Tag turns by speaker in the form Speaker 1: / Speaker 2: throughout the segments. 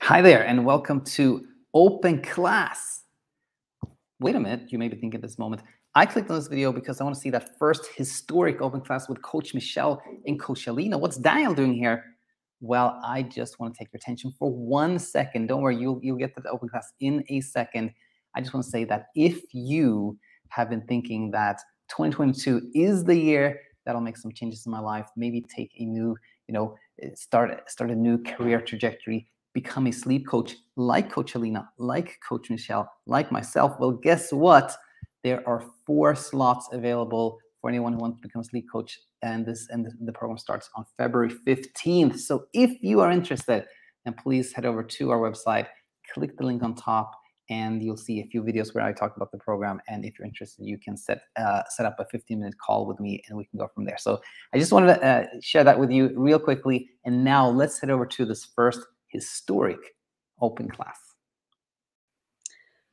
Speaker 1: Hi there, and welcome to Open Class. Wait a minute, you may be thinking at this moment, I clicked on this video because I want to see that first historic Open Class with Coach Michelle and Coach Alina. What's Daniel doing here? Well, I just want to take your attention for 1 second. Don't worry, you'll get to the Open Class in a second. I just want to say that if you have been thinking that 2022 is the year that'll make some changes in my life, maybe take a new, start a new career trajectory, become a sleep coach like Coach Alina, like Coach Michelle, like myself, well, guess what? There are 4 slots available for anyone who wants to become a sleep coach, and the program starts on February 15th. So if you are interested, then please head over to our website, click the link on top, and you'll see a few videos where I talk about the program. And if you're interested, you can set up a 15-minute call with me, and we can go from there. So I just wanted to share that with you real quickly. And now let's head over to this first historic Open Class.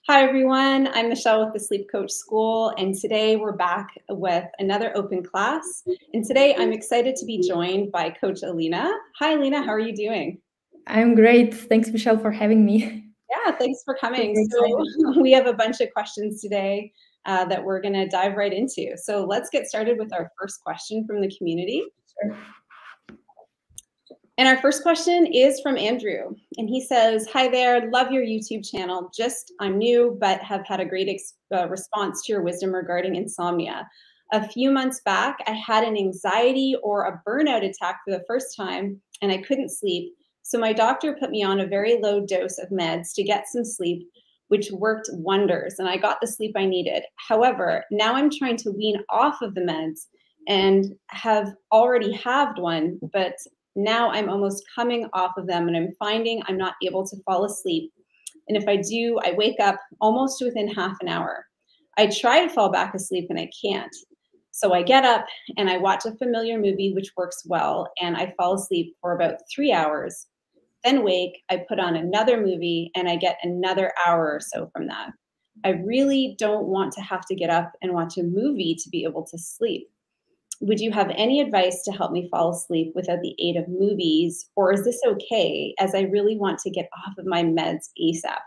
Speaker 2: Hi everyone, I'm Michelle with the Sleep Coach School, and today we're back with another Open Class. And today I'm excited to be joined by Coach Alina. Hi Alina, how are you doing?
Speaker 3: I'm great. Thanks, Michelle, for having me.
Speaker 2: Yeah, thanks for coming. So we have a bunch of questions today that we're going to dive right into. So let's get started with our first question from the community.
Speaker 3: Sure.
Speaker 2: And our first question is from Andrew, and he says, hi there, love your YouTube channel. I'm new, but have had a great response to your wisdom regarding insomnia. A few months back, I had an anxiety or a burnout attack for the first time, and I couldn't sleep. So my doctor put me on a very low dose of meds to get some sleep, which worked wonders, and I got the sleep I needed. However, now I'm trying to wean off of the meds and have already halved one, but now I'm almost coming off of them, and I'm finding I'm not able to fall asleep. And if I do, I wake up almost within half an hour. I try to fall back asleep and I can't. So I get up and I watch a familiar movie, which works well, and I fall asleep for about 3 hours. Then wake, I put on another movie, and I get another hour or so from that. I really don't want to have to get up and watch a movie to be able to sleep. Would you have any advice to help me fall asleep without the aid of movies, or is this okay, as I really want to get off of my meds ASAP?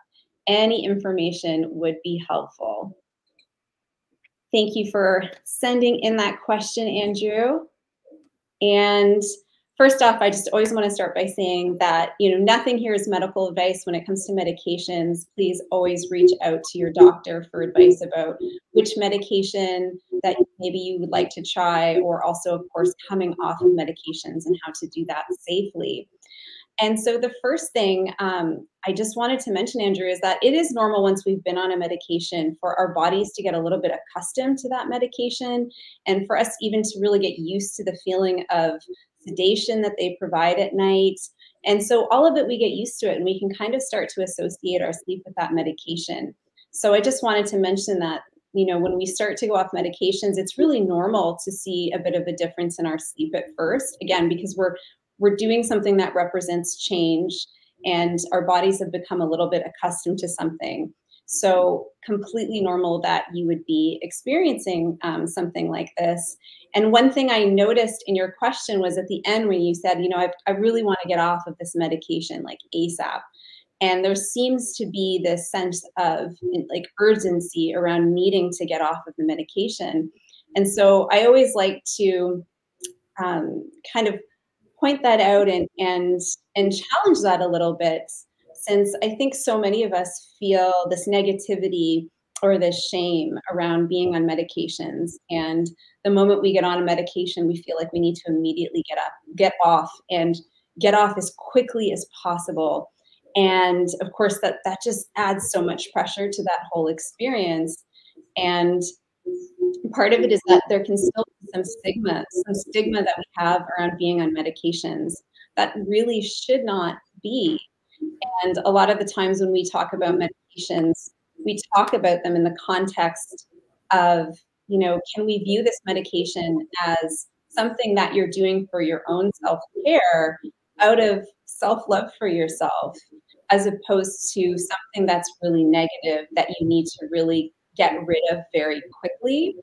Speaker 2: Any information would be helpful. Thank you for sending in that question, Andrew. And first off, I just always want to start by saying that, nothing here is medical advice when it comes to medications. Please always reach out to your doctor for advice about which medication that maybe you would like to try, or also, of course, coming off of medications and how to do that safely. And so the first thing I just wanted to mention, Andrew, is that it is normal once we've been on a medication for our bodies to get a little bit accustomed to that medication, and for us even to really get used to the feeling of sedation that they provide at night. And so all of it, we get used to it, and we can kind of start to associate our sleep with that medication. So I just wanted to mention that, when we start to go off medications, it's really normal to see a bit of a difference in our sleep at first, again, because we're doing something that represents change, and our bodies have become a little bit accustomed to something. So completely normal that you would be experiencing something like this. And one thing I noticed in your question was at the end when you said, I really want to get off of this medication like ASAP. And there seems to be this sense of like urgency around needing to get off of the medication. And so I always like to kind of point that out and challenge that a little bit, since I think so many of us feel this negativity or this shame around being on medications. And the moment we get on a medication, we feel like we need to immediately get off as quickly as possible. And of course, that just adds so much pressure to that whole experience. And part of it is that there can still be some stigma that we have around being on medications that really should not be. And a lot of the times when we talk about medications, we talk about them in the context of, can we view this medication as something that you're doing for your own self-care out of self-love for yourself, as opposed to something that's really negative that you need to really get rid of very quickly.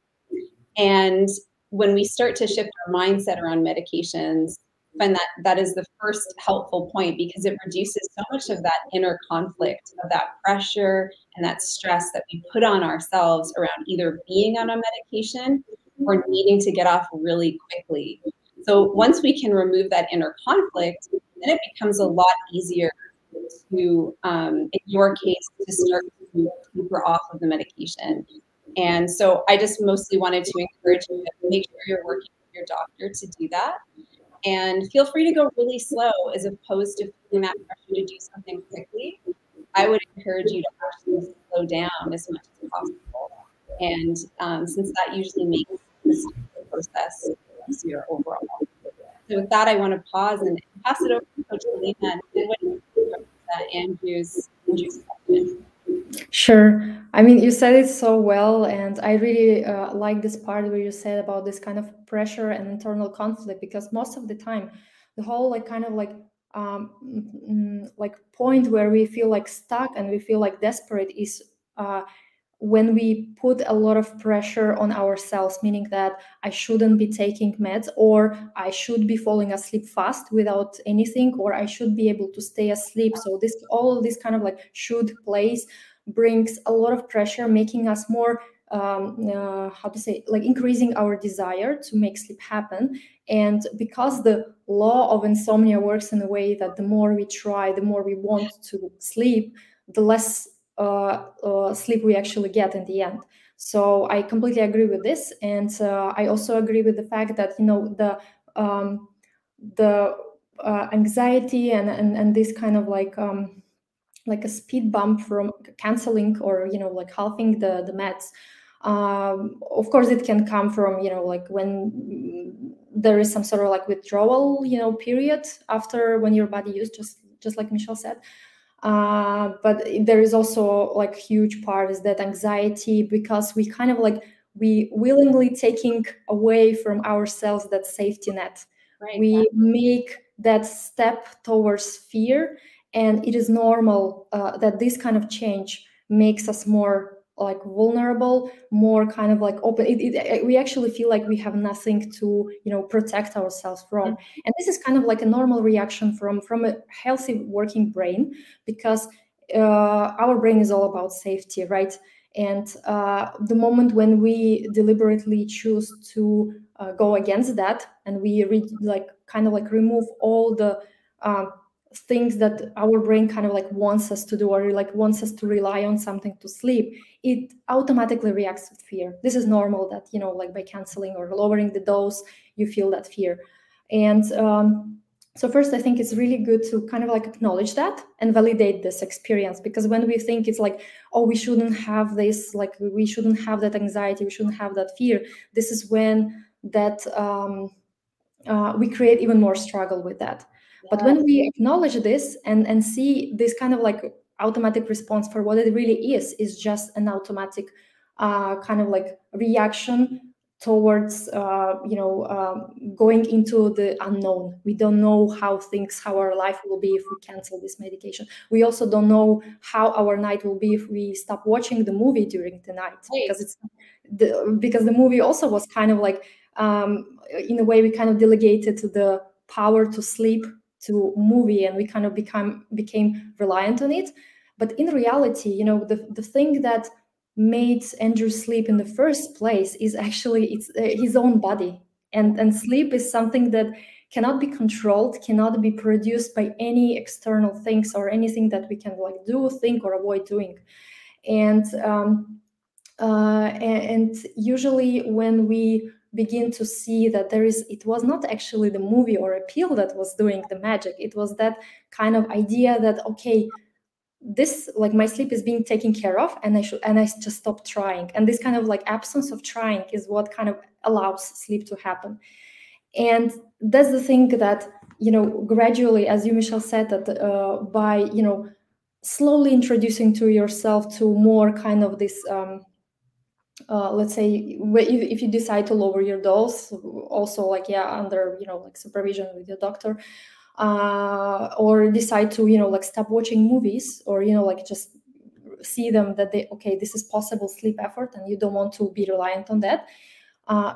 Speaker 2: And when we start to shift our mindset around medications, find that that is the first helpful point, because it reduces so much of that inner conflict, of that pressure and that stress that we put on ourselves around either being on a medication or needing to get off really quickly. So once we can remove that inner conflict, then it becomes a lot easier to, in your case, to start to taper off of the medication. And so I just mostly wanted to encourage you to make sure you're working with your doctor to do that. And feel free to go really slow, as opposed to feeling that pressure to do something quickly. I would encourage you to actually slow down as much as possible. And since that usually makes this process easier overall. So with that, I want to pause and pass it over to Coach Alina and what do you think about Andrew's question?
Speaker 3: Sure. I mean, you said it so well, and I really like this part where you said about this kind of pressure and internal conflict, because most of the time, the whole like point where we feel like stuck and we feel like desperate is when we put a lot of pressure on ourselves, meaning that I shouldn't be taking meds, or I should be falling asleep fast without anything, or I should be able to stay asleep. So all of this kind of like should place brings a lot of pressure, making us more increasing our desire to make sleep happen. And because the law of insomnia works in a way that the more we try, the more we want to sleep, the less sleep we actually get in the end. So I completely agree with this, and I also agree with the fact that the anxiety and this kind of like a speed bump from canceling or like halving the meds. Of course, it can come from like when there is some sort of like withdrawal period after when your body used, just like Michelle said. But there is also like huge part is that anxiety, because we kind of like we willingly taking away from ourselves that safety net. Right. We make that step towards fear, and it is normal that this kind of change makes us more like vulnerable, more kind of like open. We actually feel like we have nothing to protect ourselves from. And this is kind of like a normal reaction from a healthy working brain, because our brain is all about safety, right? And the moment when we deliberately choose to go against that, and we remove all the things that our brain kind of like wants us to do, or like wants us to rely on something to sleep, it automatically reacts with fear. This is normal that like by canceling or lowering the dose, you feel that fear. And so first, I think it's really good to kind of like acknowledge that and validate this experience, because when we think it's like, oh, we shouldn't have this, like we shouldn't have that anxiety, we shouldn't have that fear, this is when that we create even more struggle with that. But when we acknowledge this and see this kind of like automatic response for what it really is just an automatic kind of like reaction towards going into the unknown. We don't know how our life will be if we cancel this medication. We also don't know how our night will be if we stop watching the movie during the night, because because the movie also was kind of like in a way we kind of delegated the power to sleep to movie, and we kind of became reliant on it. But in reality, the thing that made Andrew sleep in the first place is actually his own body, and sleep is something that cannot be controlled, cannot be produced by any external things or anything that we can like do, think, or avoid doing. And usually when we begin to see that it was not actually the movie or a pill that was doing the magic, it was that kind of idea that, okay, this, like, my sleep is being taken care of, and I just stop trying. And this kind of like absence of trying is what kind of allows sleep to happen. And that's the thing that, gradually, as you, Michelle, said, that by, slowly introducing to yourself to more kind of this, let's say, if you decide to lower your dose, also like, under, like supervision with your doctor, or decide to, like stop watching movies, or, like just see them that this is possible sleep effort, and you don't want to be reliant on that.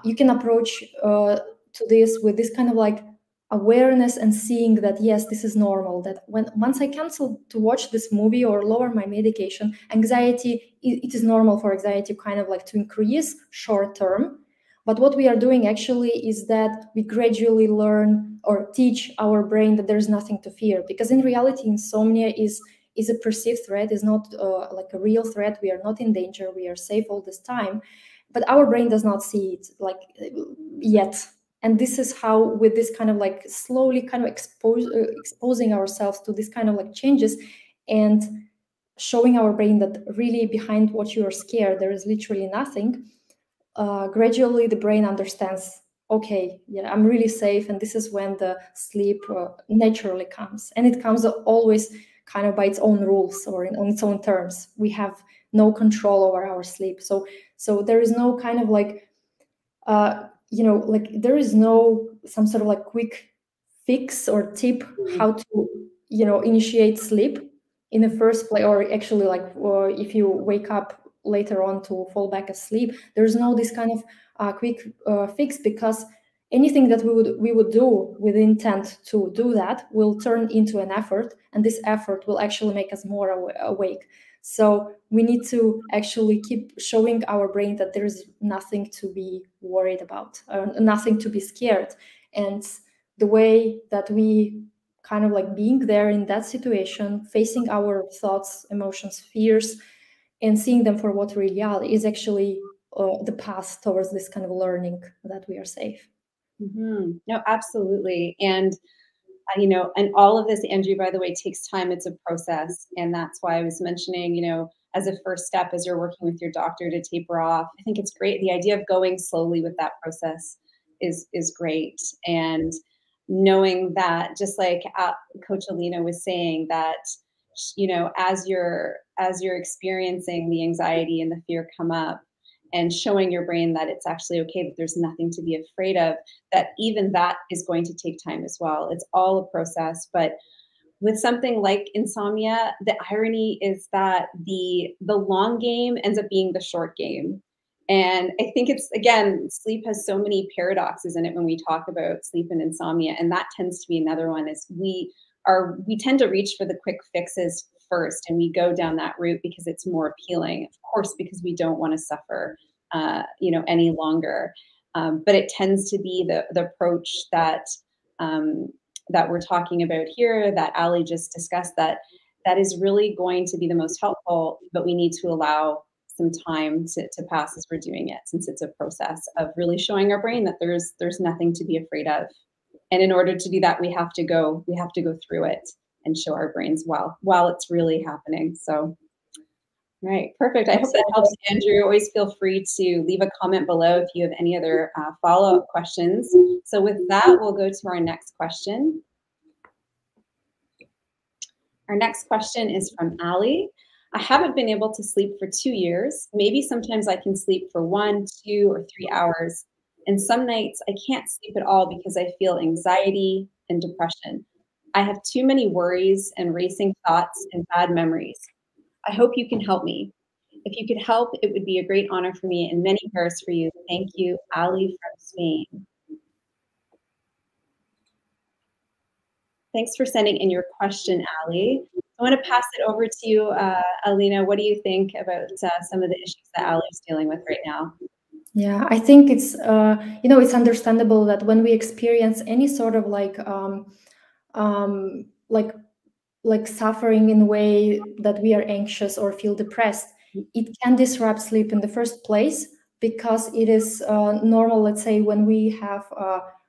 Speaker 3: You can approach to this with this kind of like awareness and seeing that, yes, this is normal, that once I cancel to watch this movie or lower my medication, anxiety, it is normal for anxiety kind of like to increase short term. But what we are doing actually is that we gradually learn or teach our brain that there's nothing to fear, because in reality, insomnia is a perceived threat, is not like a real threat. We are not in danger, we are safe all this time, but our brain does not see it like yet. And this is how, with this kind of like slowly kind of exposing ourselves to this kind of like changes and showing our brain that really behind what you are scared, there is literally nothing. Gradually, the brain understands, okay, yeah, I'm really safe. And this is when the sleep naturally comes. And it comes always kind of by its own rules or on its own terms. We have no control over our sleep. So there is no kind of like, like there is no some sort of like quick fix or tip how to, initiate sleep in the first place, or actually like, or if you wake up later on to fall back asleep, there's no this kind of quick fix, because anything that we would do with intent to do that will turn into an effort, and this effort will actually make us more awake. So we need to actually keep showing our brain that there is nothing to be worried about, nothing to be scared. And the way that we kind of like being there in that situation, facing our thoughts, emotions, fears, and seeing them for what really are, is actually the path towards this kind of learning that we are safe.
Speaker 2: Mm-hmm. No, absolutely. And and all of this, Andrew, by the way, takes time. It's a process. And that's why I was mentioning, as a first step, as you're working with your doctor to taper off, I think it's great. The idea of going slowly with that process is great. And knowing that, just like Coach Alina was saying, that, as you're experiencing the anxiety and the fear come up, and showing your brain that it's actually okay, that there's nothing to be afraid of, that even that is going to take time as well. It's all a process. But with something like insomnia, the irony is that the long game ends up being the short game. And I think it's, again, sleep has so many paradoxes in it when we talk about sleep and insomnia. And that tends to be another one, is we tend to reach for the quick fixes first, and we go down that route because it's more appealing, of course, because we don't want to suffer any longer. But it tends to be the approach that we're talking about here, that Ali just discussed, that is really going to be the most helpful. But we need to allow some time to pass as we're doing it, since it's a process of really showing our brain that there's nothing to be afraid of. And in order to do that, we have to go through it and show our brains while it's really happening. So, right, perfect. I hope that helps, Andrew. Always feel free to leave a comment below if you have any other follow-up questions. So with that, we'll go to our next question. Our next question is from Ali. I haven't been able to sleep for 2 years. Maybe sometimes I can sleep for 1, 2, or 3 hours. And some nights I can't sleep at all because I feel anxiety and depression. I have too many worries and racing thoughts and bad memories. I hope you can help me. If you could help, it would be a great honor for me and many prayers for you. Thank you, Ali from Spain. Thanks for sending in your question, Ali. I want to pass it over to you, Alina. What do you think about some of the issues that Ali is dealing with right now?
Speaker 3: Yeah, I think it's it's understandable that when we experience any sort of like suffering in a way that we are anxious or feel depressed, it can disrupt sleep in the first place, because it is normal. Let's say when we have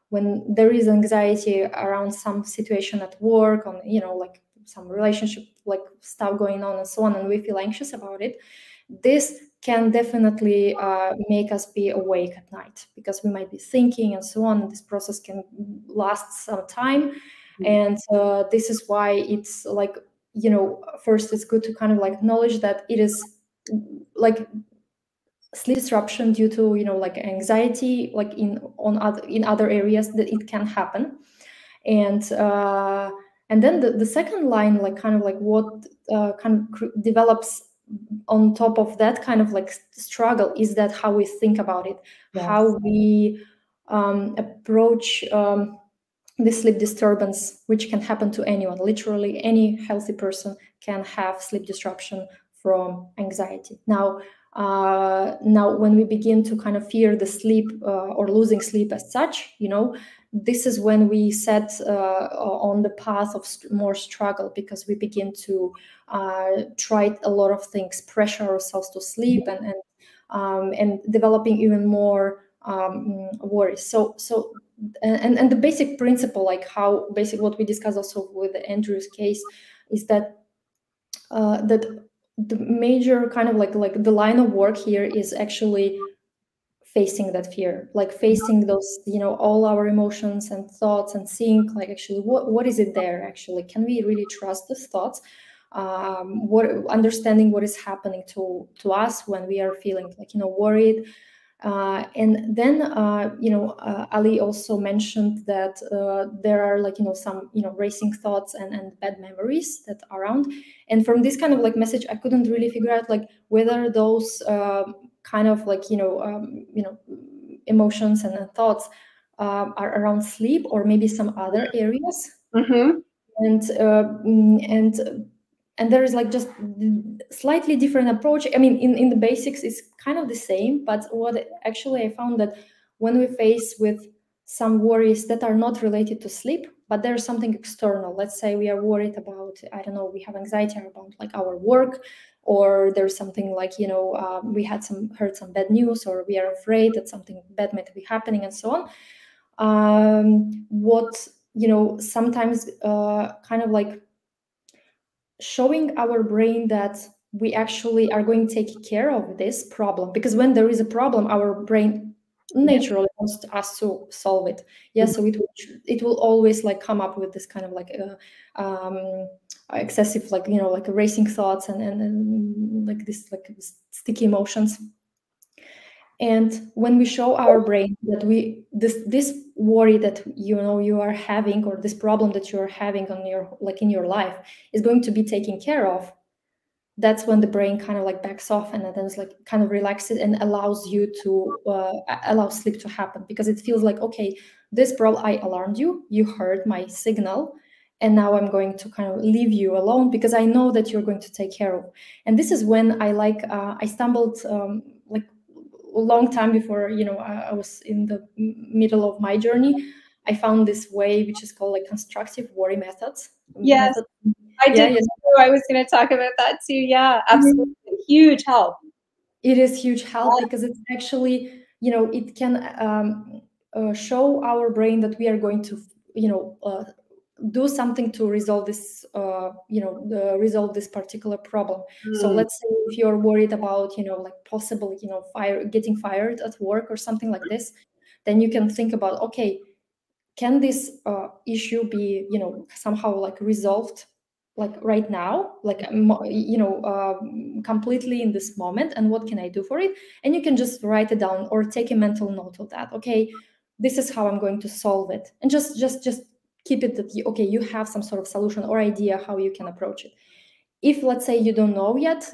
Speaker 3: when there is anxiety around some situation at work, on like some relationship like stuff going on and so on, and we feel anxious about it, this can definitely make us be awake at night, because we might be thinking and so on, and this process can last some time. And this is why it's like, first it's good to kind of like acknowledge that it is like sleep disruption due to like anxiety, like in other areas, that it can happen. And then the second line, like kind of like what kind of develops on top of that kind of like struggle, is that how we think about it. Yes. How we approach this sleep disturbance, which can happen to anyone. Literally any healthy person can have sleep disruption from anxiety. Now when we begin to kind of fear the sleep or losing sleep as such, this is when we set on the path of more struggle, because we begin to try a lot of things, pressure ourselves to sleep, and developing even more worries. So the basic principle, like how basic what we discussed also with Andrew's case, is that that the major kind of like the line of work here is actually facing that fear, like facing those, all our emotions and thoughts, and seeing like actually what is it there actually, can we really trust those thoughts, understanding what is happening to us when we are feeling like worried. And then Ali also mentioned that there are like some racing thoughts and bad memories that are around, and from this kind of like message I couldn't really figure out like whether those kind of like emotions and thoughts are around sleep or maybe some other areas.
Speaker 2: Mm-hmm.
Speaker 3: And there is like just slightly different approach. I mean, in the basics it's kind of the same, but what actually I found that when we face with some worries that are not related to sleep, but there's something external, let's say we are worried about, I don't know, we have anxiety about like our work, or there's something like we heard some bad news, or we are afraid that something bad might be happening, and so on. What sometimes kind of like showing our brain that we actually are going to take care of this problem, because when there is a problem, our brain naturally wants us to solve it. So it will always like come up with this kind of like excessive like like racing thoughts and like this like sticky emotions. And when we show our brain that this worry that you are having, or this problem that you're having on your in your life is going to be taken care of, that's when the brain kind of like backs off, and then it's like kind of relaxes and allows you to allow sleep to happen, because it feels like, okay, this problem, I alarmed you, you heard my signal, and now I'm going to kind of leave you alone because I know that you're going to take care of. And this is when I stumbled like a long time before I was in the middle of my journey. I found this way which is called like constructive worry methods.
Speaker 2: Yes, I did.
Speaker 3: Yes.
Speaker 2: I was going to talk about that too. Yeah, absolutely. Huge help.
Speaker 3: It is huge help because it's actually it can show our brain that we are going to do something to resolve this resolve this particular problem. So let's say if you're worried about like possible getting fired at work or something like this, then you can think about, okay, can this issue be somehow like resolved like right now, like completely in this moment, and what can I do for it? And you can just write it down or take a mental note of that. Okay, this is how I'm going to solve it, and just keep it that you have some sort of solution or idea how you can approach it. If let's say you don't know yet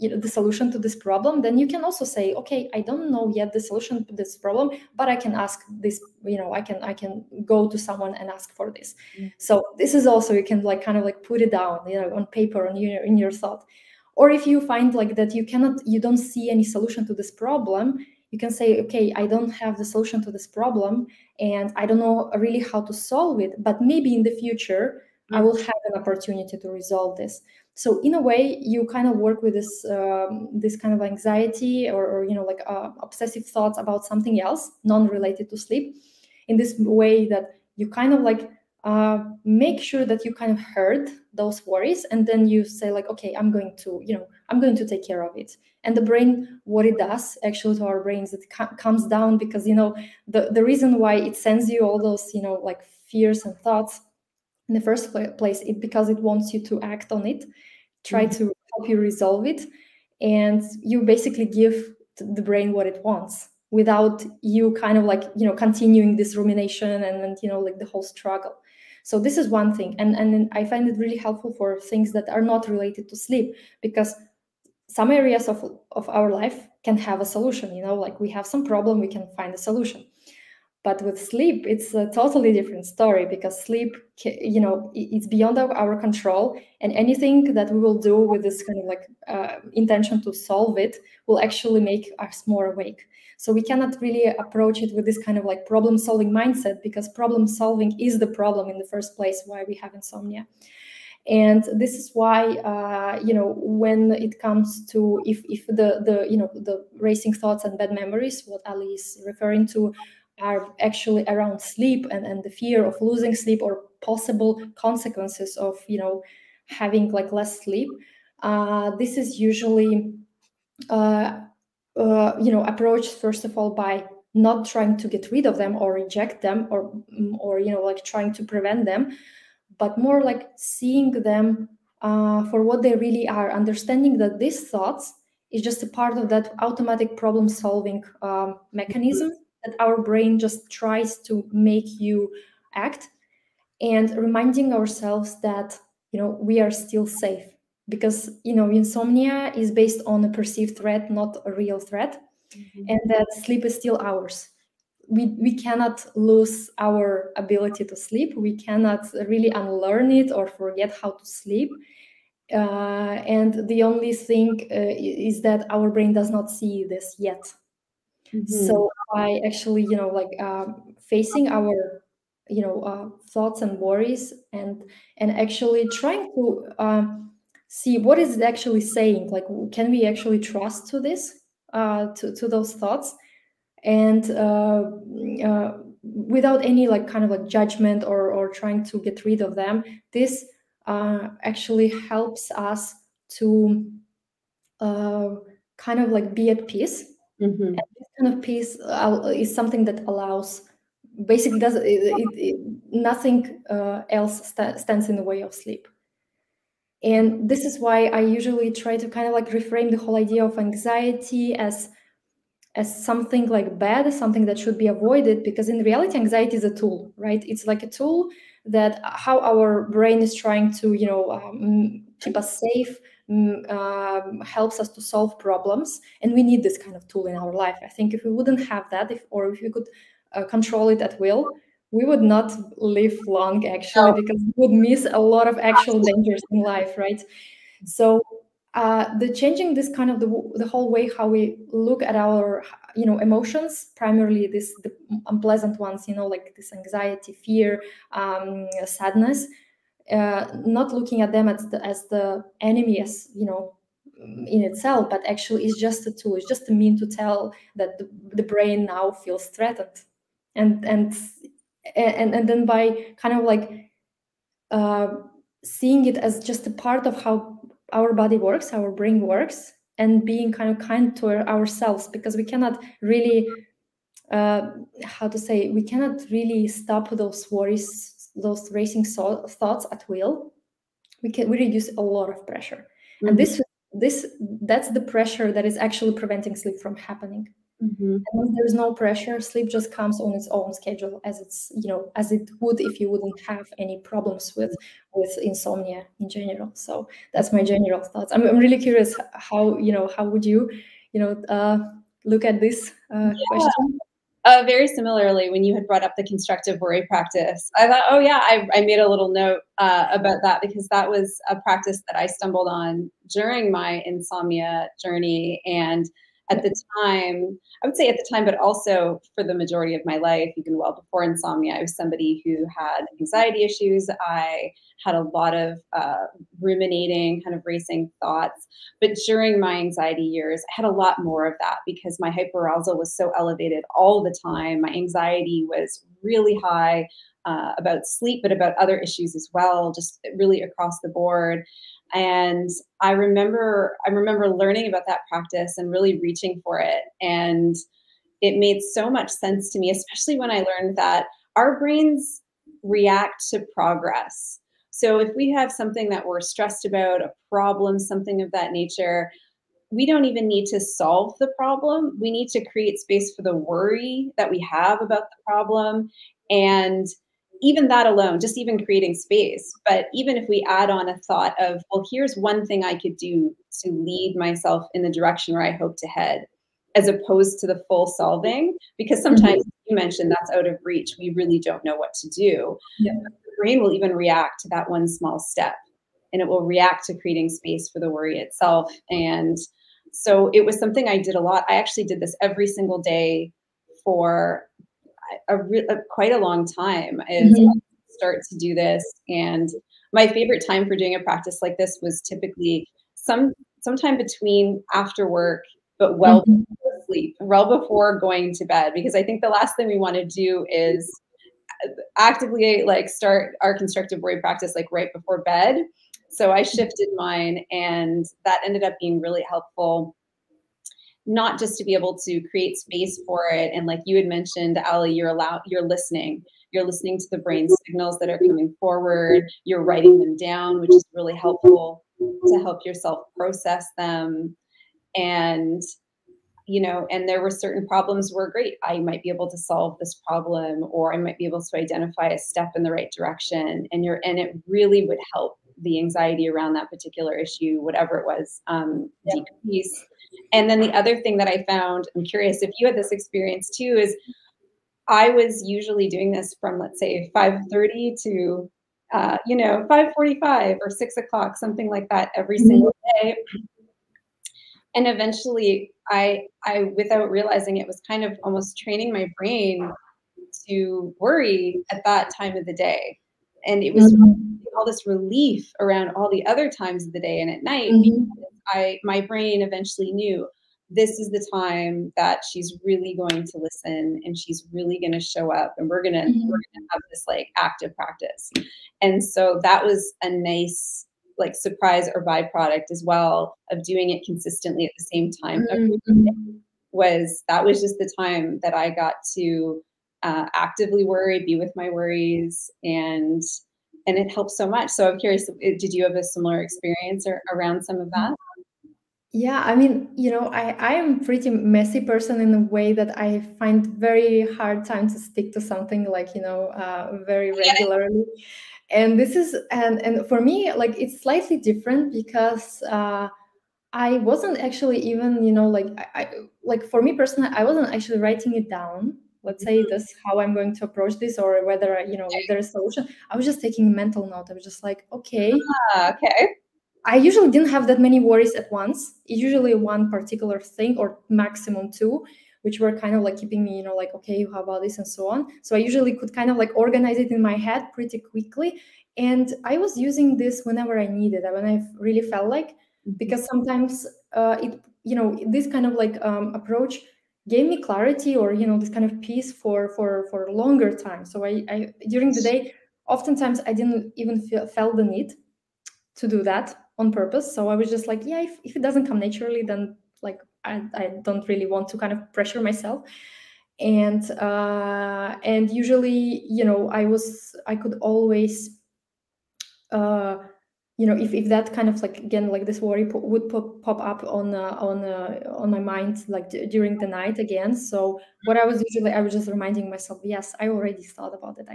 Speaker 3: the solution to this problem, then you can also say, okay, I don't know yet the solution to this problem, but I can ask this, I can go to someone and ask for this. So this is also, you can like kind of like put it down on paper, in your thought. Or if you find like that you don't see any solution to this problem, you can say, okay, I don't have the solution to this problem, and I don't know really how to solve it, but maybe in the future I will have an opportunity to resolve this. So in a way, you kind of work with this this kind of anxiety or obsessive thoughts about something else, non-related to sleep, in this way that you kind of like make sure that you kind of heard those worries, and then you say like, okay, I'm going to take care of it. And the brain, what it does actually to our brains, it comes down, because the reason why it sends you all those like fears and thoughts in the first place, because it wants you to act on it, try to help you resolve it, and you basically give the brain what it wants without you kind of like continuing this rumination and like the whole struggle. So this is one thing, and I find it really helpful for things that are not related to sleep, because some areas of our life can have a solution. Like we have some problem, we can find a solution. But with sleep, it's a totally different story, because sleep, you know, it's beyond our control, and anything that we will do with this kind of like intention to solve it will actually make us more awake. So we cannot really approach it with this kind of like problem-solving mindset, because problem-solving is the problem in the first place, why we have insomnia. And this is why, you know, when it comes to if the you know, the racing thoughts and bad memories, what Ali is referring to, are actually around sleep and the fear of losing sleep or possible consequences of, you know, having like less sleep, this is usually you know, approached first of all by not trying to get rid of them or reject them, or you know, like trying to prevent them, but more like seeing them for what they really are, understanding that these thoughts is just a part of that automatic problem-solving mechanism that our brain just tries to make you act, and reminding ourselves that, you know, we are still safe, because, you know, insomnia is based on a perceived threat, not a real threat, and that sleep is still ours. We cannot lose our ability to sleep. We cannot really unlearn it or forget how to sleep. And the only thing is that our brain does not see this yet. So by actually, you know, like facing our, you know, thoughts and worries, and actually trying to see what is it actually saying. Like, can we actually trust to this, to those thoughts, and without any like kind of like judgment or trying to get rid of them. This actually helps us to kind of like be at peace. And this kind of peace is something that allows, basically does nothing else stands in the way of sleep. And this is why I usually try to kind of like reframe the whole idea of anxiety as something like bad, something that should be avoided, because in reality, anxiety is a tool, right? It's like a tool that how our brain is trying to, you know, keep us safe, helps us to solve problems, and we need this kind of tool in our life. I think if we wouldn't have that, if we could control it at will, we would not live long, actually, because we would miss a lot of actual dangers in life, right? So the changing this kind of the whole way how we look at our, you know, emotions, primarily the unpleasant ones, you know, like this anxiety, fear, sadness, not looking at them as the enemy, as, you know, in itself, but actually it's just a tool, it's just a mean to tell that the brain now feels threatened, and then by kind of like seeing it as just a part of how our body works, our brain works, and being kind of kind to ourselves, because we cannot really, we cannot really stop those worries, those racing thoughts at will. We reduce a lot of pressure, and that's the pressure that is actually preventing sleep from happening. And when there's no pressure, sleep just comes on its own schedule, as it's, you know, as it would if you wouldn't have any problems with insomnia in general. So that's my general thoughts. I'm really curious how, you know, how would you, you know, look at this question?
Speaker 2: Very similarly, when you had brought up the constructive worry practice, I thought, oh yeah, I made a little note about that, because that was a practice that I stumbled on during my insomnia journey. And at the time, I would say at the time, but also for the majority of my life, even well before insomnia, I was somebody who had anxiety issues. I had a lot of ruminating, kind of racing thoughts. But during my anxiety years, I had a lot more of that, because my hyperarousal was so elevated all the time. My anxiety was really high about sleep, but about other issues as well, just really across the board. And I remember learning about that practice and really reaching for it. And it made so much sense to me, especially when I learned that our brains react to progress. So if we have something that we're stressed about, a problem, something of that nature, we don't even need to solve the problem. We need to create space for the worry that we have about the problem. And even that alone, just even creating space. But even if we add on a thought of, well, here's one thing I could do to lead myself in the direction where I hope to head, as opposed to the full solving, because sometimes you mentioned that's out of reach. We really don't know what to do.
Speaker 3: Yeah.
Speaker 2: The brain will even react to that one small step, and it will react to creating space for the worry itself. And so it was something I did a lot. I actually did this every single day for quite a long time, is start to do this. And my favorite time for doing a practice like this was typically sometime between after work, but well before sleep, well before going to bed, because I think the last thing we want to do is actively like start our constructive worry practice like right before bed. So I shifted mine, and that ended up being really helpful, not just to be able to create space for it. And like you had mentioned, Ali, you're listening to the brain signals that are coming forward. You're writing them down, which is really helpful to help yourself process them. And, you know, and there were certain problems where, great, I might be able to solve this problem, or I might be able to identify a step in the right direction. And it really would help the anxiety around that particular issue, whatever it was, decrease. And then the other thing that I found, I'm curious if you had this experience too, is I was usually doing this from, let's say, 5:30 to 5:45 or 6 o'clock, something like that, every single day. And eventually I without realizing it, was kind of almost training my brain to worry at that time of the day. And it was all this relief around all the other times of the day and at night, because my brain eventually knew this is the time that she's really going to listen, and she's really going to show up, and we're gonna have this like active practice. And so that was a nice like surprise or byproduct as well of doing it consistently at the same time. That was just the time that I got to actively worry, be with my worries, and it helps so much. So I'm curious, did you have a similar experience around some of that?
Speaker 3: Yeah, I mean, you know, I am a pretty messy person in a way that I find very hard time to stick to something like, you know, very regularly. And this is, and for me, like, it's slightly different because I wasn't actually even, you know, like, like for me personally, I wasn't actually writing it down. Let's say this, how I'm going to approach this, or whether, you know, if there's a solution. I was just taking a mental note. I was just like, okay.
Speaker 2: Okay.
Speaker 3: I usually didn't have that many worries at once. It's usually one particular thing or maximum two, which were kind of like keeping me, you know, like, okay, how about this and so on. So I usually could kind of like organize it in my head pretty quickly. And I was using this whenever I needed it, when I really felt like, because sometimes it, you know, this kind of like approach gave me clarity, or, you know, this kind of peace for a longer time. So I during the day, oftentimes I didn't even felt the need to do that on purpose. So I was just like, yeah, if it doesn't come naturally, then like I don't really want to kind of pressure myself. And usually, you know, I could always you know, if that kind of like, again, like this worry would pop up on my mind, like during the night again. So what I was just reminding myself, yes, I already thought about it.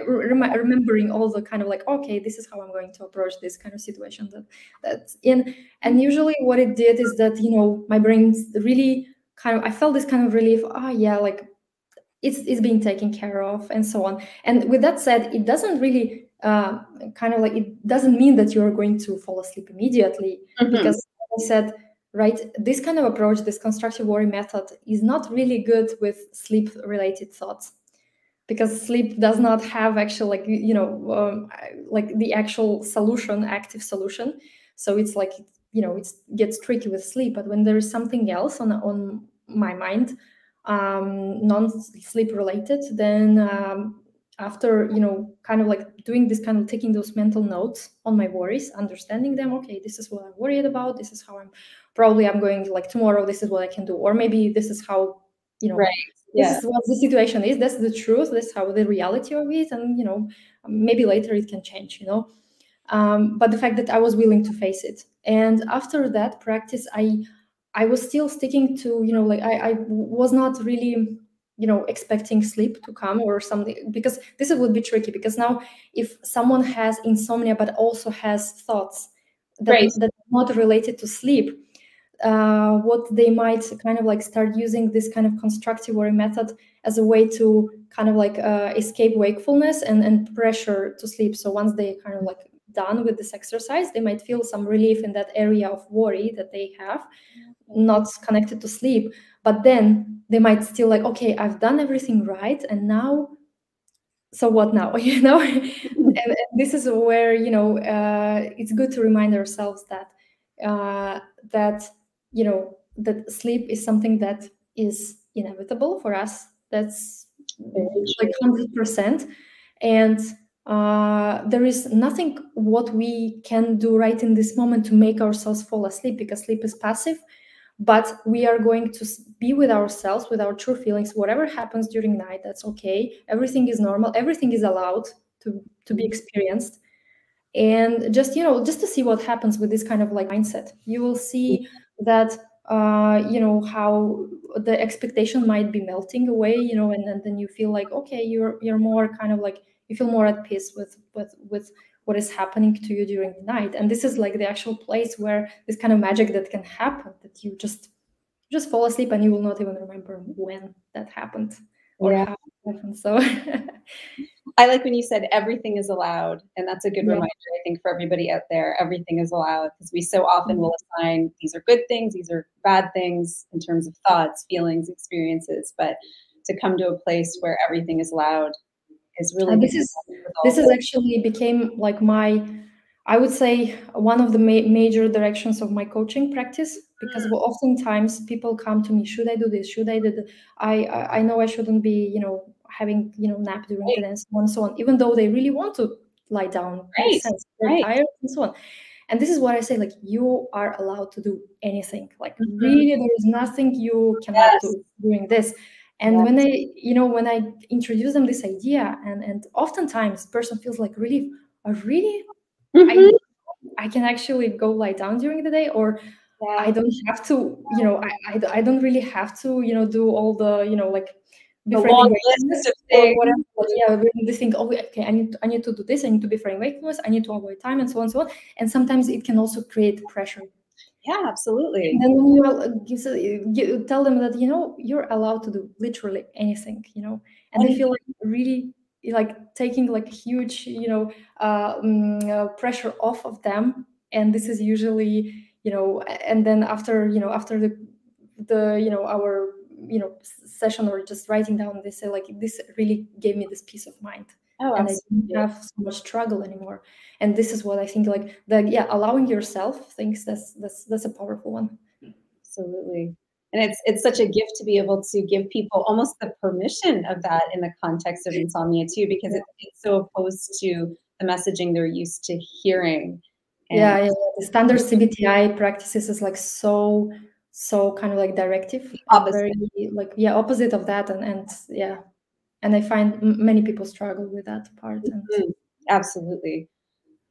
Speaker 3: Remembering all the kind of like, okay, this is how I'm going to approach this kind of situation that's in. And usually what it did is that, you know, my brain's really kind of, I felt this kind of relief. Yeah, like it's being taken care of, and so on. And with that said, it doesn't really kind of like, it doesn't mean that you're going to fall asleep immediately, because as I said, right, this kind of approach, this constructive worry method, is not really good with sleep related thoughts, because sleep does not have actual, like, you know, like the actual solution, active solution. So it's like, you know, it gets tricky with sleep. But when there is something else on my mind, non-sleep related, then after, you know, kind of like doing this, kind of taking those mental notes on my worries, understanding them, okay, this is what I'm worried about, this is how I'm going to, like, tomorrow, this is what I can do, or maybe this is how, you know, this is what the situation is, that's the truth, that's how the reality of it, and, you know, maybe later it can change, you know. But the fact that I was willing to face it. And after that practice, I was still sticking to, you know, like I was not really, you know, expecting sleep to come or something, because this would be tricky. Because now if someone has insomnia but also has thoughts that are not related to sleep, what they might kind of like start using this kind of constructive worry method as a way to kind of like escape wakefulness and pressure to sleep. So once they kind of like done with this exercise, they might feel some relief in that area of worry that they have, not connected to sleep. But then they might still like, okay, I've done everything right, and now, so what now? And this is where it's good to remind ourselves that that that sleep is something that is inevitable for us. That's like 100%, and there is nothing what we can do right in this moment to make ourselves fall asleep, because sleep is passive. But we are going to be with ourselves, with our true feelings. Whatever happens during the night, that's okay. Everything is normal. Everything is allowed to be experienced. And just to see what happens with this kind of like mindset, you will see that how the expectation might be melting away, and then you feel like, okay, you're more kind of like, you feel more at peace with what is happening to you during the night. And this is like the actual place where this kind of magic that can happen, that you just fall asleep and you will not even remember when that happened or how it happened. So
Speaker 2: I like when you said everything is allowed, and that's a good reminder, I think, for everybody out there. Everything is allowed, because we so often will assign these are good things, these are bad things in terms of thoughts, feelings, experiences. But to come to a place where everything is allowed is really
Speaker 3: this is actually became like I would say one of the major directions of my coaching practice, because oftentimes people come to me, should I do this? Should I do that? I know I shouldn't be, having, nap during the day and so on, even though they really want to lie down. Makes sense. They're tired and so on. And this is what I say, like, you are allowed to do anything. Like, really, there is nothing you cannot do during this. And when I introduce them this idea, and oftentimes the person feels like relief. Really? I can actually go lie down during the day, or I don't have to, I don't really have to, do all the, like
Speaker 2: the long list of things.
Speaker 3: Whatever. But they think, oh, okay, I need to do this. I need to be frame wakefulness. I need to avoid time, and so on and so on. And sometimes it can also create pressure.
Speaker 2: Yeah, absolutely.
Speaker 3: And then when you tell them that, you're allowed to do literally anything, and they feel like really like taking like huge, pressure off of them. And this is usually, and then after the our session, or just writing down, they say like, this really gave me this peace of mind. And I didn't have so much struggle anymore. And this is what I think, like, allowing yourself things, that's a powerful one.
Speaker 2: Absolutely. And it's such a gift to be able to give people almost the permission of that in the context of insomnia too, because it's so opposed to the messaging they're used to hearing.
Speaker 3: And the standard CBT-I practices is like so kind of like directive,
Speaker 2: opposite.
Speaker 3: Opposite of that, and I find many people struggle with that part.
Speaker 2: Absolutely.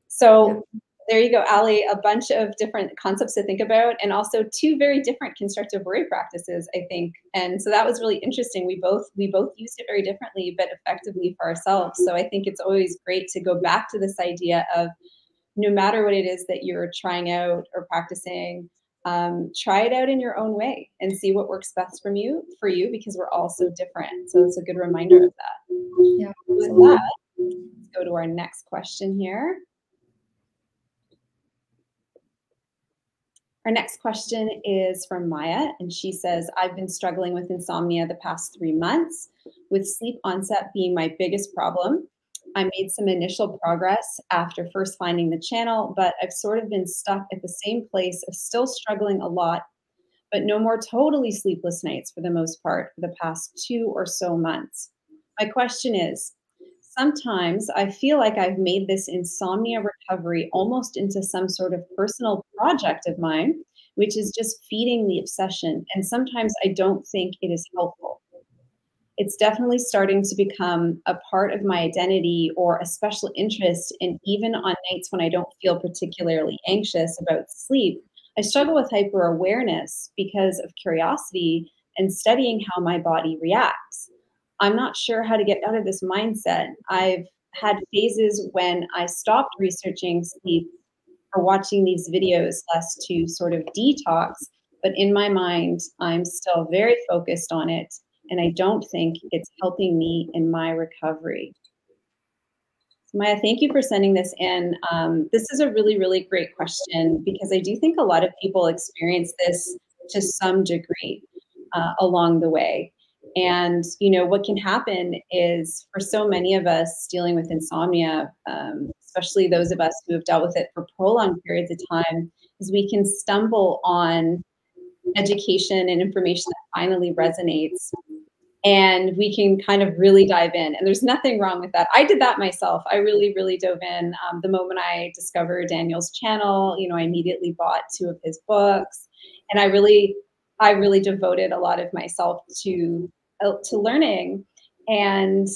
Speaker 2: So there you go, Ali, a bunch of different concepts to think about, and also two very different constructive worry practices, I think. And so that was really interesting. We both used it very differently, but effectively for ourselves. So I think it's always great to go back to this idea of, no matter what it is that you're trying out or practicing, try it out in your own way and see what works best for you, because we're all so different. So it's a good reminder of that.
Speaker 3: Yeah.
Speaker 2: With that, let's go to our next question here. Our next question is from Maja, and she says, I've been struggling with insomnia the past 3 months, with sleep onset being my biggest problem. I made some initial progress after first finding the channel, but I've sort of been stuck at the same place of still struggling a lot, but no more totally sleepless nights for the most part for the past 2 or so months. My question is, sometimes I feel like I've made this insomnia recovery almost into some sort of personal project of mine, which is just feeding the obsession, and sometimes I don't think it is helpful. It's definitely starting to become a part of my identity or a special interest, and even on nights when I don't feel particularly anxious about sleep, I struggle with hyper-awareness because of curiosity and studying how my body reacts. I'm not sure how to get out of this mindset. I've had phases when I stopped researching sleep or watching these videos less to sort of detox, but in my mind, I'm still very focused on it, and I don't think it's helping me in my recovery. Maya, thank you for sending this in. This is a really, really great question, because I do think a lot of people experience this to some degree along the way. And, what can happen is, for so many of us dealing with insomnia, especially those of us who have dealt with it for prolonged periods of time, is we can stumble on education and information that finally resonates, and we can kind of really dive in. And there's nothing wrong with that. I did that myself. I really, really dove in. The moment I discovered Daniel's channel, I immediately bought 2 of his books, and I really devoted a lot of myself to learning. And,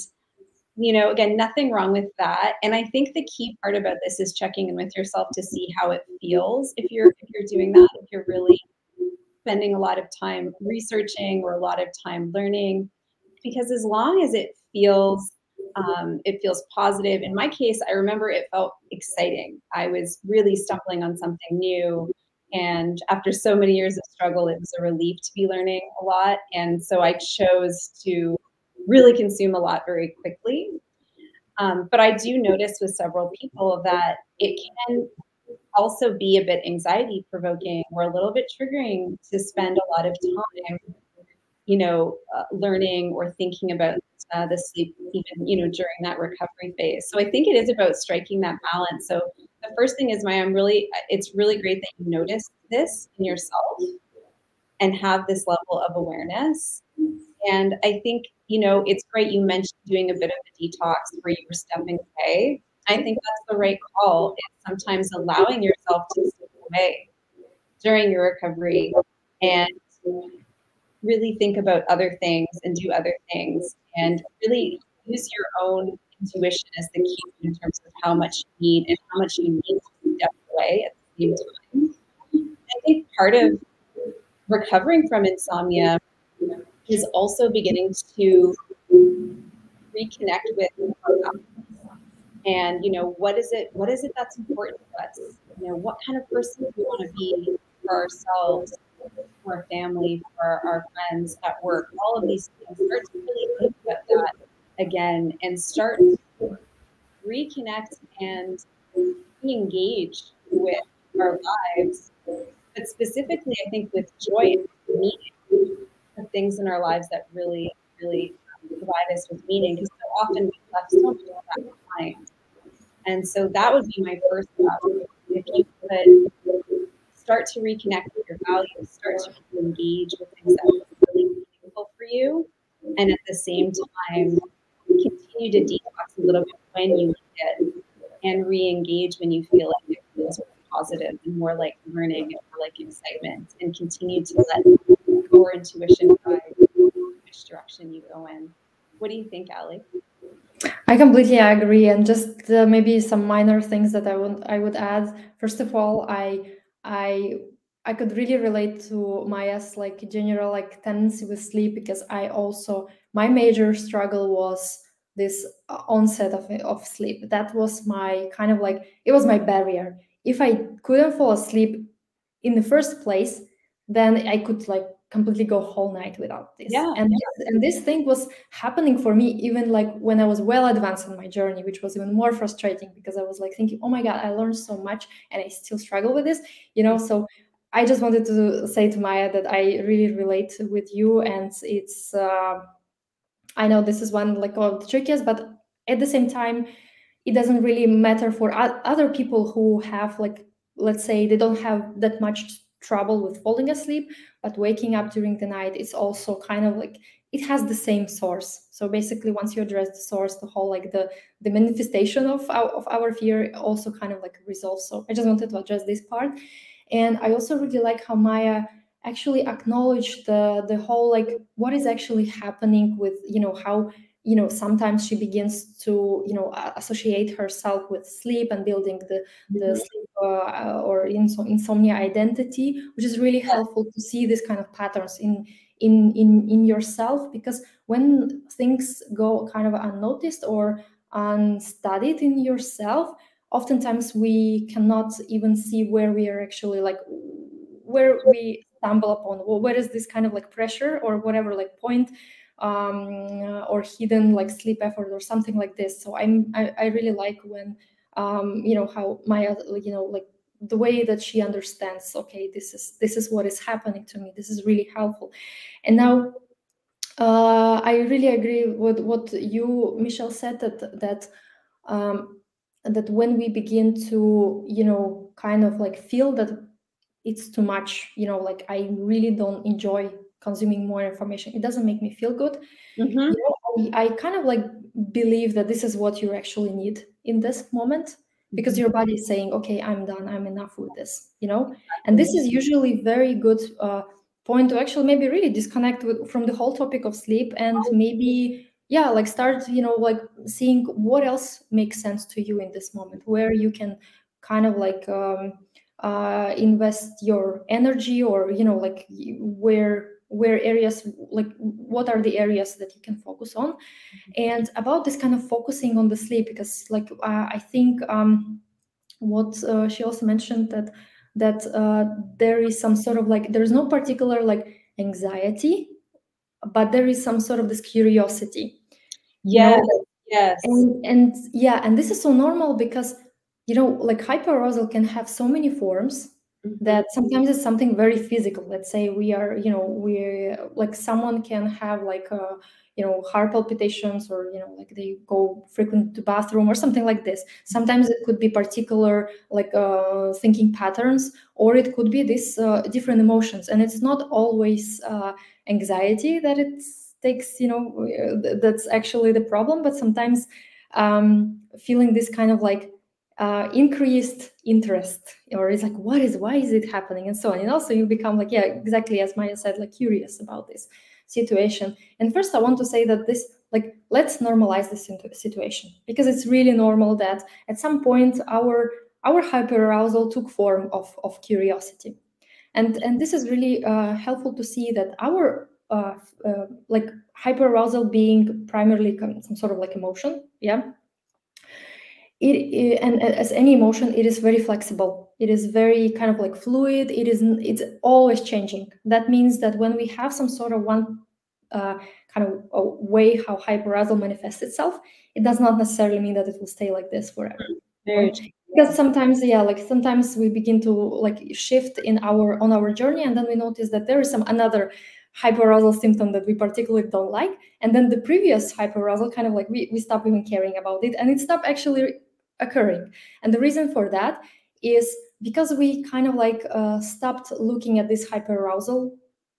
Speaker 2: again, nothing wrong with that. And I think the key part about this is checking in with yourself to see how it feels if you're doing that, if you're really spending a lot of time researching or a lot of time learning. Because as long as it feels positive. In my case, I remember it felt exciting. I was really stumbling on something new. And after so many years of struggle, it was a relief to be learning a lot. And so I chose to really consume a lot very quickly. But I do notice with several people that it can also be a bit anxiety provoking or a little bit triggering to spend a lot of time, learning or thinking about the sleep, even, during that recovery phase. So I think it is about striking that balance. So the first thing is, it's really great that you notice this in yourself and have this level of awareness. And I think, it's great you mentioned doing a bit of a detox where you were stepping away. I think that's the right call. It's sometimes allowing yourself to step away during your recovery and really think about other things and do other things, and really use your own intuition as the key in terms of how much you need and how much you need to step away at the same time. I think part of recovering from insomnia is also beginning to reconnect with our values. And what is it that's important to us? What kind of person do we want to be for ourselves, for our family, for our friends, at work? All of these things. Start to really think about that again, and start to reconnect and re-engage with our lives, but specifically, I think, with joy and meaning, the things in our lives that really, really provide us with meaning, because so often we've left so much of that behind. And so that would be my first step. If you could start to reconnect with your values, start to engage with things that are really meaningful for you, and at the same time, continue to detox a little bit when you need it, and re-engage when you feel like it feels positive and more like learning and more like excitement, and continue to let your intuition guide which direction you go in. What do you think, Ali?
Speaker 3: I completely agree, and just maybe some minor things that I would add. First of all, I could really relate to Maya's general tendency with sleep, because my major struggle was this onset of sleep. That was my kind of it was my barrier. If I couldn't fall asleep in the first place, then I could completely go whole night without this.
Speaker 2: Yeah.
Speaker 3: And this thing was happening for me even when I was well advanced on my journey, which was even more frustrating, because I was thinking, oh my God, I learned so much and I still struggle with this, So I just wanted to say to Maja that I really relate with you, and it's I know this is one of the trickiest, but at the same time, it doesn't really matter for other people who have let's say they don't have that much trouble with falling asleep, but waking up during the night is also kind of it has the same source. So basically, once you address the source, the whole the manifestation of our fear also kind of resolves. So I just wanted to address this part. And I also really like how Maja actually acknowledged the whole what is actually happening with how sometimes she begins to associate herself with sleep and building the sleep or insomnia identity, which is really helpful to see this kind of patterns in yourself, because when things go kind of unnoticed or unstudied in yourself, oftentimes we cannot even see where we are actually where we stumble upon, well, where is this kind of like pressure or whatever like point or hidden like sleep effort or something like this. So I really like when how Maja, like the way that she understands, okay, this is what is happening to me. This is really helpful. And now I really agree with what you, Michelle, said, that when we begin to kind of like feel that it's too much, like I really don't enjoy consuming more information, it doesn't make me feel good. I kind of like believe that this is what you actually need in this moment, because your body is saying, okay, I'm done, I'm enough with this, and this is usually very good point to actually maybe really disconnect from the whole topic of sleep, and maybe like start like seeing what else makes sense to you in this moment, where you can kind of like invest your energy, or like where areas, like what are the areas that you can focus on. And about this kind of focusing on the sleep, because like I think what she also mentioned, that there is some sort of like, there's no particular like anxiety, but there is some sort of this curiosity.
Speaker 2: Yes.
Speaker 3: And this is so normal, because like hyperarousal can have so many forms that sometimes it's something very physical. Let's say we are we're like, someone can have like heart palpitations, or like they go frequently to bathroom or something like this. Sometimes it could be particular like thinking patterns, or it could be this different emotions, and it's not always anxiety that it takes, that's actually the problem, but sometimes feeling this kind of like increased interest, or it's like, why is it happening, and so on. And also you become like, exactly as Maja said, like curious about this situation. And first I want to say that this, like, let's normalize this situation, because it's really normal that at some point our hyperarousal took form of curiosity. And this is really helpful to see that our like hyperarousal being primarily some sort of like emotion, and as any emotion, it is very flexible. It is very kind of like fluid. It's always changing. That means that when we have some sort of one kind of a way how hyperarousal manifests itself, it does not necessarily mean that it will stay like this forever. Because sometimes, sometimes we begin to like shift on our journey, and then we notice that there is some another hyperarousal symptom that we particularly don't like, and then the previous hyperarousal kind of like we stop even caring about it, and it stopped actually occurring. And the reason for that is because we kind of like stopped looking at this hyperarousal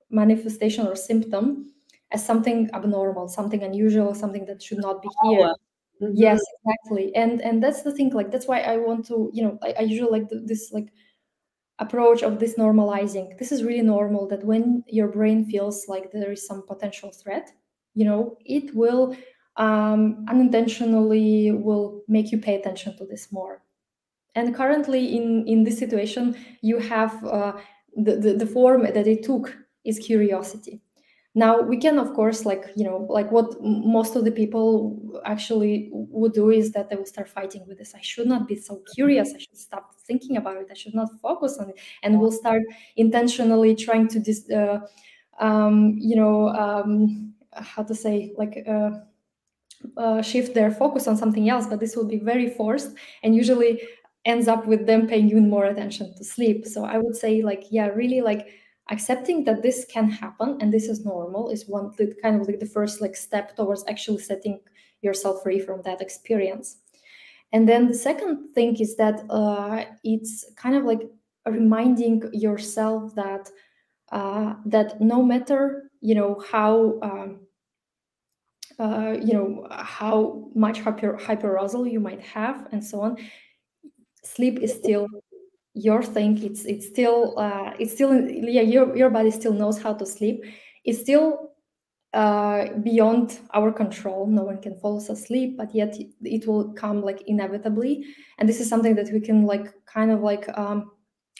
Speaker 3: manifestation or symptom as something abnormal, something unusual, something that should not be here. Yes, exactly. And that's the thing, like that's why I want to, I usually like this like approach of this normalizing. This is really normal, that when your brain feels like there is some potential threat, it will unintentionally will make you pay attention to this more. And currently in this situation, you have the form that it took is curiosity. Now we can, of course, like what most of the people actually would do is that they will start fighting with this. I should not be so curious. I should stop thinking about it. I should not focus on it. And we'll start intentionally trying to how to say, like shift their focus on something else. But this will be very forced, and usually ends up with them paying even more attention to sleep. So I would say, like, really like accepting that this can happen and this is normal is one kind of like the first like step towards actually setting yourself free from that experience. And then the second thing is that it's kind of like reminding yourself that that no matter how much hyperarousal you might have and so on, sleep is still your thing. It's still your body still knows how to sleep. It's still beyond our control. No one can fall asleep, but yet it will come like inevitably. And this is something that we can like kind of like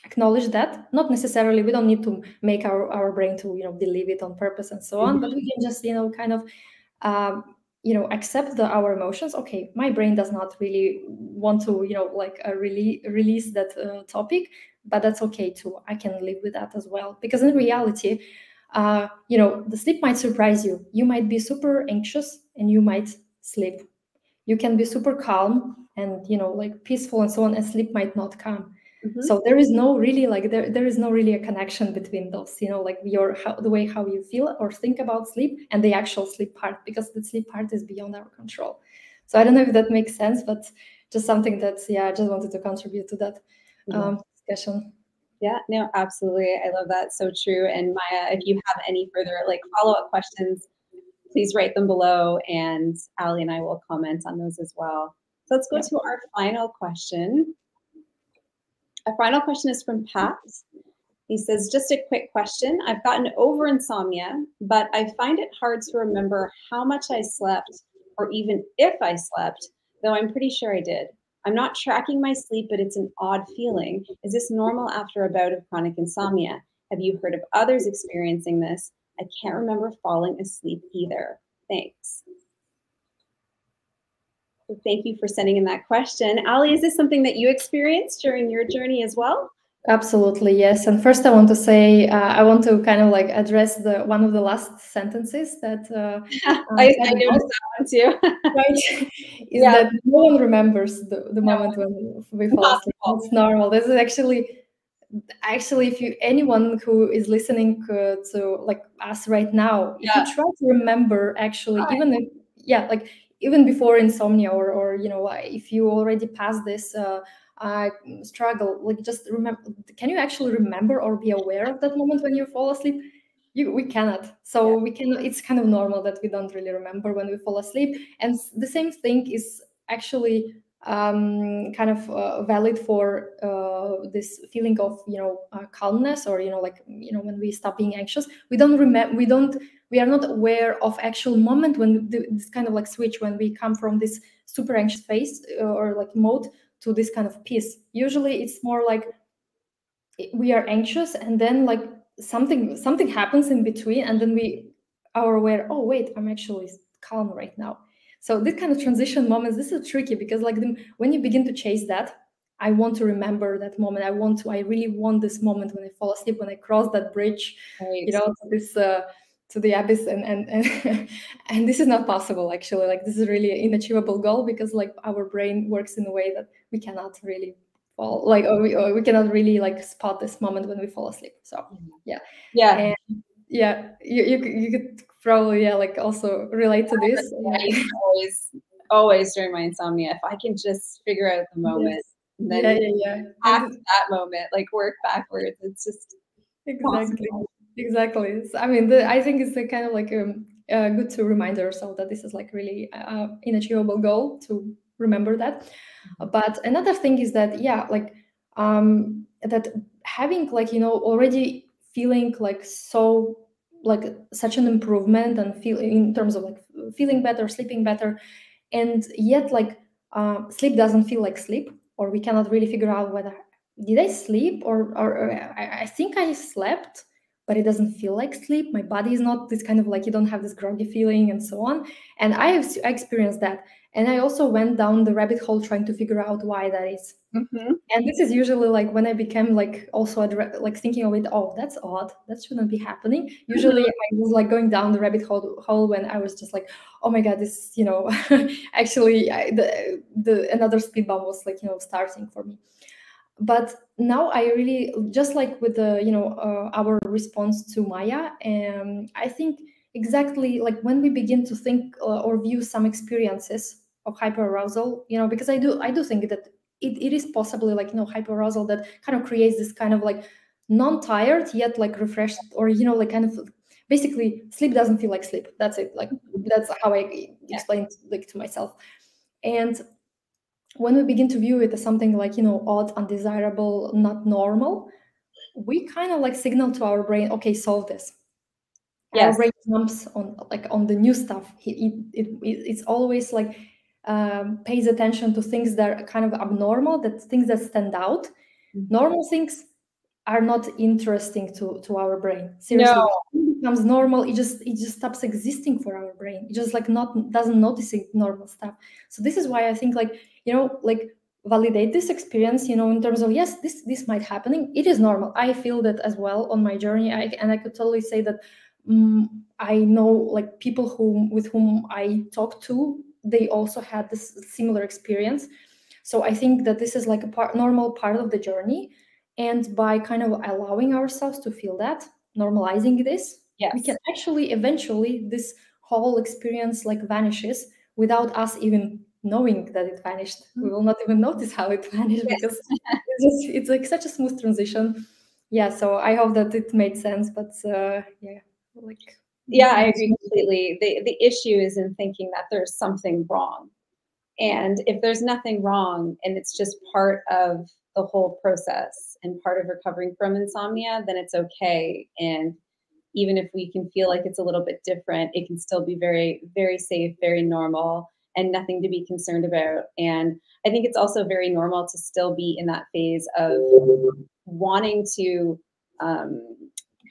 Speaker 3: acknowledge that. Not necessarily, we don't need to make our brain to believe it on purpose and so on, but we can just kind of accept our emotions. Okay, my brain does not really want to, like release that topic, but that's okay too. I can live with that as well, because in reality, the sleep might surprise you. You might be super anxious and you might sleep. You can be super calm and like peaceful and so on, and sleep might not come. So there is no really like there is no really a connection between those, like the way how you feel or think about sleep and the actual sleep part, because the sleep part is beyond our control. So I don't know if that makes sense, but just something that I just wanted to contribute to that discussion.
Speaker 2: Yeah, no, absolutely. I love that. So true. And Maja, if you have any further like follow-up questions, please write them below, and Ali and I will comment on those as well. So let's go to our final question. Our final question is from Pat. He says, just a quick question. I've gotten over insomnia, but I find it hard to remember how much I slept or even if I slept, though I'm pretty sure I did. I'm not tracking my sleep, but it's an odd feeling. Is this normal after a bout of chronic insomnia? Have you heard of others experiencing this? I can't remember falling asleep either. Thanks. So thank you for sending in that question. Ali, is this something that you experienced during your journey as well?
Speaker 3: Absolutely, yes. And first I want to say, I want to kind of like address one of the last sentences that
Speaker 2: I noticed that one too.
Speaker 3: Right? Is that no one remembers the moment when we fall asleep. It's normal. This is actually, if anyone who is listening to like us right now, if you try to remember, actually, even if, like even before insomnia, or if you already passed this struggle, like just remember, can you actually remember or be aware of that moment when you fall asleep? We cannot. So we can. It's kind of normal that we don't really remember when we fall asleep, and the same thing is actually kind of valid for this feeling of calmness, or like when we stop being anxious. We don't remember. We are not aware of actual moment when this kind of like switch, when we come from this super anxious phase or like mode to this kind of peace. Usually it's more like we are anxious and then like something happens in between, and then we are aware, oh wait, I'm actually calm right now. So this kind of transition moments, this is tricky, because like when you begin to chase that, I want to remember that moment. I really want this moment when I fall asleep, when I cross that bridge, to this to the abyss, and and this is not possible actually. Like this is really an unachievable goal, because like our brain works in a way that we cannot really fall, like, or we cannot really like spot this moment when we fall asleep. So and you could probably like also relate to this.
Speaker 2: always during my insomnia, if I can just figure out the moment, and then after that moment, like work backwards, it's just
Speaker 3: exactly. So, I mean, I think it's a kind of like good to remind ourselves that this is like really an achievable goal, to remember that. But another thing is that like that having like already feeling like so like such an improvement, and feel in terms of like feeling better, sleeping better, and yet like sleep doesn't feel like sleep, or we cannot really figure out whether did I sleep or I think I slept, but it doesn't feel like sleep. My body is not this kind of like, you don't have this groggy feeling and so on. And I experienced that. And I also went down the rabbit hole trying to figure out why that is. And this is usually like when I became like also like thinking of it, oh, that's odd, that shouldn't be happening. Usually I was like going down the rabbit hole when I was just like, oh my God, this, actually the another speed bump was like, starting for me. But now I really, just like with the, our response to Maja, I think exactly like when we begin to think or view some experiences of hyperarousal, because I do think that it is possibly like, hyperarousal that kind of creates this kind of like non-tired yet like refreshed, or, like kind of basically sleep doesn't feel like sleep. That's it. Like that's how I explained like to myself. And when we begin to view it as something like, odd, undesirable, not normal, we kind of like signal to our brain, okay, solve this. Our brain jumps on the new stuff. It's always like pays attention to things that are kind of abnormal, things that stand out. Normal things are not interesting to our brain. Seriously. becomes normal, it just stops existing for our brain. It just like doesn't notice normal stuff. So this is why I think like, you know, like validate this experience, you know, in terms of, yes, this might happening. It is normal. I feel that as well on my journey. And I could totally say that I know like people with whom I talk to, they also had this similar experience. So I think that this is like a normal part of the journey. And by kind of allowing ourselves to feel that, normalizing this,
Speaker 2: Yes.
Speaker 3: we can actually eventually, this whole experience like vanishes without us even knowing that it vanished. We will not even notice how it vanished. Yes. Because it's like such a smooth transition. Yeah, so I hope that it made sense, but
Speaker 2: yeah, I agree completely. The issue is in thinking that there's something wrong. And if there's nothing wrong and it's just part of the whole process and part of recovering from insomnia, then it's okay. And even if we can feel like it's a little bit different, it can still be very, very safe, very normal, and nothing to be concerned about. And I think it's also very normal to still be in that phase of wanting to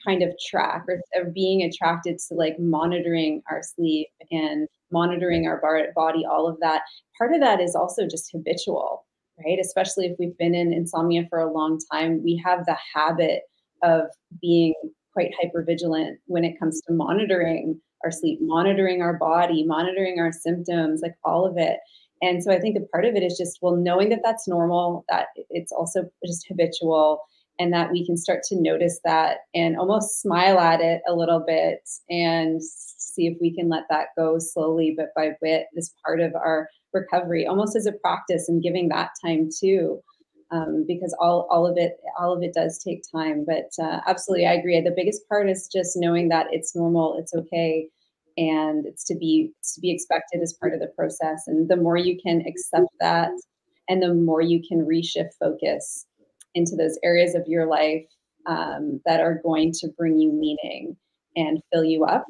Speaker 2: kind of track or being attracted to like monitoring our sleep and monitoring our body, all of that. Part of that is also just habitual, right? Especially if we've been in insomnia for a long time, we have the habit of being quite hypervigilant when it comes to monitoring our sleep, monitoring our body, monitoring our symptoms, like all of it. And so I think a part of it is just, well, knowing that that's normal, that it's also just habitual, and that we can start to notice that and almost smile at it a little bit and see if we can let that go slowly, bit by bit, as part of our recovery, almost as a practice, and giving that time too, because all of it does take time. But absolutely, I agree. The biggest part is just knowing that it's normal, it's okay, and it's to be expected as part of the process. And the more you can accept that, and the more you can reshift focus into those areas of your life that are going to bring you meaning and fill you up,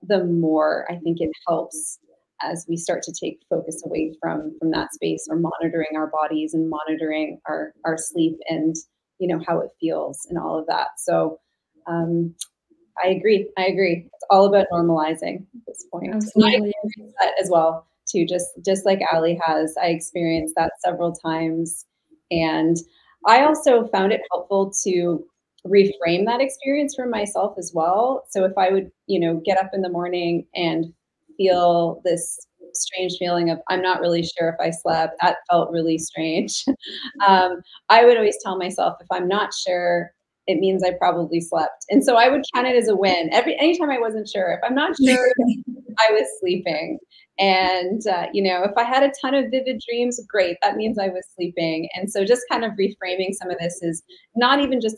Speaker 2: the more I think it helps as we start to take focus away from that space, or monitoring our bodies and monitoring our sleep and, you know, how it feels and all of that. So I agree. It's all about normalizing at this point.
Speaker 3: Absolutely.
Speaker 2: And I experienced that as well too, just like Ali has. I experienced that several times. And I also found it helpful to reframe that experience for myself as well. So if I would, you know, get up in the morning and feel this strange feeling of, I'm not really sure if I slept, that felt really strange. I would always tell myself, if I'm not sure, it means I probably slept. And so I would count it as a win. Anytime I wasn't sure, if I'm not sure, I was sleeping. And, you know, if I had a ton of vivid dreams, great, that means I was sleeping. And so just kind of reframing some of this is not even just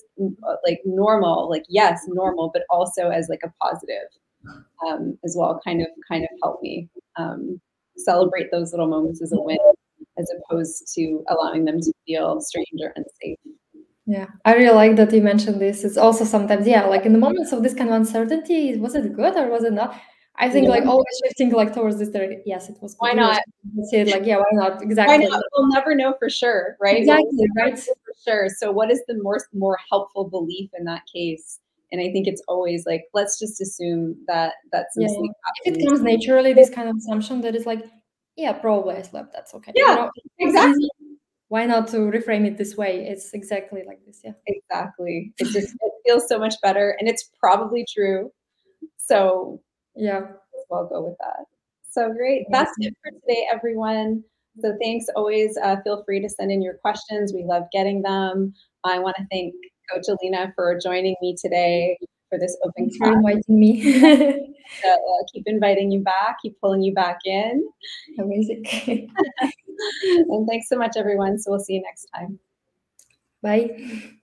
Speaker 2: like normal, like, yes, normal, but also as like a positive as well, kind of help me celebrate those little moments as a win, as opposed to allowing them to feel strange or unsafe.
Speaker 3: Yeah, I really like that you mentioned this. It's also sometimes, yeah, like in the moments of this kind of uncertainty, was it good or was it not? I think like always shifting like towards this direction. Yes, it was good.
Speaker 2: Why not?
Speaker 3: Like, yeah, why not? Exactly.
Speaker 2: Why not? We'll never know for sure, right?
Speaker 3: Exactly, right?
Speaker 2: For sure. So what is the more helpful belief in that case? And I think it's always like, let's just assume that some sleep happens.
Speaker 3: If it comes naturally, this kind of assumption that is like, yeah, probably I slept, that's okay.
Speaker 2: Yeah,
Speaker 3: you know,
Speaker 2: exactly.
Speaker 3: Why not to reframe it this way? It's exactly like this. Yeah,
Speaker 2: exactly. It feels so much better, and it's probably true. So
Speaker 3: yeah,
Speaker 2: I'll go with that. So great. That's it for today, everyone. So thanks. Always feel free to send in your questions. We love getting them. I want to thank Coach Alina for joining me today for this open
Speaker 3: class.
Speaker 2: Thanks
Speaker 3: for inviting me.
Speaker 2: Keep inviting you back, keep pulling you back in.
Speaker 3: Amazing.
Speaker 2: And thanks so much, everyone. So we'll see you next time.
Speaker 3: Bye.